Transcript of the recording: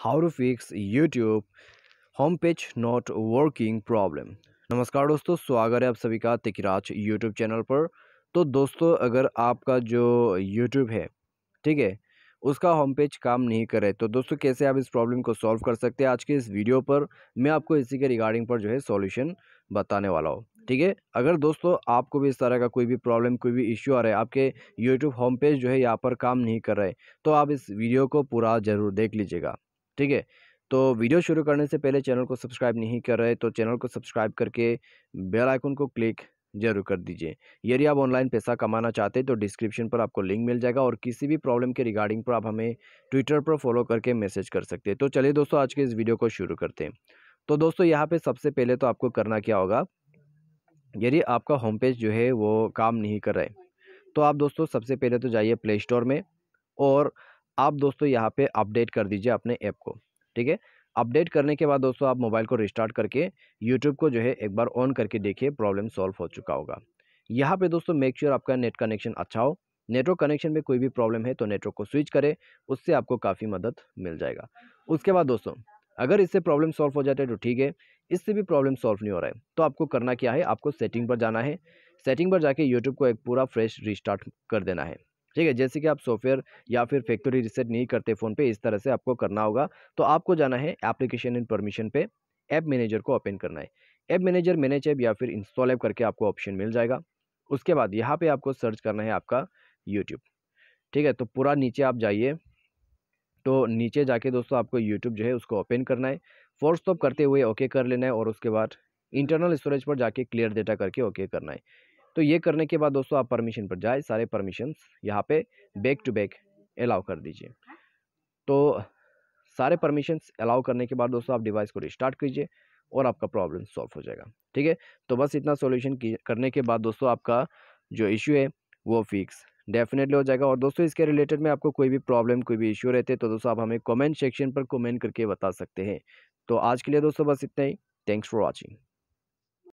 How to fix YouTube home page not working problem. नमस्कार दोस्तों, स्वागत है आप सभी का तिकराज यूट्यूब चैनल पर। तो दोस्तों, अगर आपका जो यूट्यूब है, ठीक है, उसका होम पेज काम नहीं करे तो दोस्तों कैसे आप इस प्रॉब्लम को सॉल्व कर सकते हैं, आज के इस वीडियो पर मैं आपको इसी के रिगार्डिंग पर जो है सॉल्यूशन बताने वाला हूँ। ठीक है, अगर दोस्तों आपको भी इस तरह का कोई भी प्रॉब्लम, कोई भी इश्यू आ रहा है, आपके यूट्यूब होम पेज जो है यहाँ पर काम नहीं कर रहे, तो आप इस वीडियो को पूरा ज़रूर देख लीजिएगा। ठीक है, तो वीडियो शुरू करने से पहले चैनल को सब्सक्राइब नहीं कर रहे तो चैनल को सब्सक्राइब करके बेल आइकन को क्लिक जरूर कर दीजिए। यदि आप ऑनलाइन पैसा कमाना चाहते हैं तो डिस्क्रिप्शन पर आपको लिंक मिल जाएगा और किसी भी प्रॉब्लम के रिगार्डिंग पर आप हमें ट्विटर पर फॉलो करके मैसेज कर सकते हैं। तो चलिए दोस्तों, आज के इस वीडियो को शुरू करते हैं। तो दोस्तों, यहाँ पे सबसे पहले तो आपको करना क्या होगा, यदि आपका होम पेज जो है वो काम नहीं कर रहा है तो आप दोस्तों सबसे पहले तो जाइए प्ले स्टोर में और आप दोस्तों यहाँ पे अपडेट कर दीजिए अपने ऐप को। ठीक है, अपडेट करने के बाद दोस्तों आप मोबाइल को रिस्टार्ट करके यूट्यूब को जो है एक बार ऑन करके देखिए, प्रॉब्लम सॉल्व हो चुका होगा। यहाँ पे दोस्तों मेक श्योर आपका नेट कनेक्शन अच्छा हो। नेटवर्क कनेक्शन में कोई भी प्रॉब्लम है तो नेटवर्क को स्विच करें, उससे आपको काफ़ी मदद मिल जाएगा। उसके बाद दोस्तों, अगर इससे प्रॉब्लम सॉल्व हो जाते हैं तो ठीक है, इससे भी प्रॉब्लम सॉल्व नहीं हो रहा है तो आपको करना क्या है, आपको सेटिंग पर जाना है। सेटिंग पर जाके यूट्यूब को एक पूरा फ्रेश रिस्टार्ट कर देना है। ठीक है, जैसे कि आप सॉफ्टवेयर या फिर फैक्ट्री रीसेट नहीं करते फ़ोन पे, इस तरह से आपको करना होगा। तो आपको जाना है एप्लीकेशन एंड परमिशन पे, ऐप मैनेजर को ओपन करना है। ऐप मैनेजर मैनेज ऐप या फिर इंस्टॉल ऐप करके आपको ऑप्शन मिल जाएगा। उसके बाद यहाँ पे आपको सर्च करना है आपका यूट्यूब। ठीक है, तो पूरा नीचे आप जाइए, तो नीचे जाके दोस्तों आपको यूट्यूब जो है उसको ओपन करना है। फोर्स स्टॉप करते हुए ओके कर लेना है और उसके बाद इंटरनल स्टोरेज पर जाके क्लियर डेटा करके ओके करना है। तो ये करने के बाद दोस्तों आप परमिशन पर जाए, सारे परमिशंस यहाँ पे बैक टू बैक अलाउ कर दीजिए। तो सारे परमिशंस अलाउ करने के बाद दोस्तों आप डिवाइस को रिस्टार्ट कीजिए और आपका प्रॉब्लम सॉल्व हो जाएगा। ठीक है, तो बस इतना सॉल्यूशन करने के बाद दोस्तों आपका जो इश्यू है वो फिक्स डेफिनेटली हो जाएगा। और दोस्तों इसके रिलेटेड में आपको कोई भी प्रॉब्लम, कोई भी इश्यू रहते हैं तो दोस्तों आप हमें कमेंट सेक्शन पर कमेंट करके बता सकते हैं। तो आज के लिए दोस्तों बस इतना ही। Thanks for watching.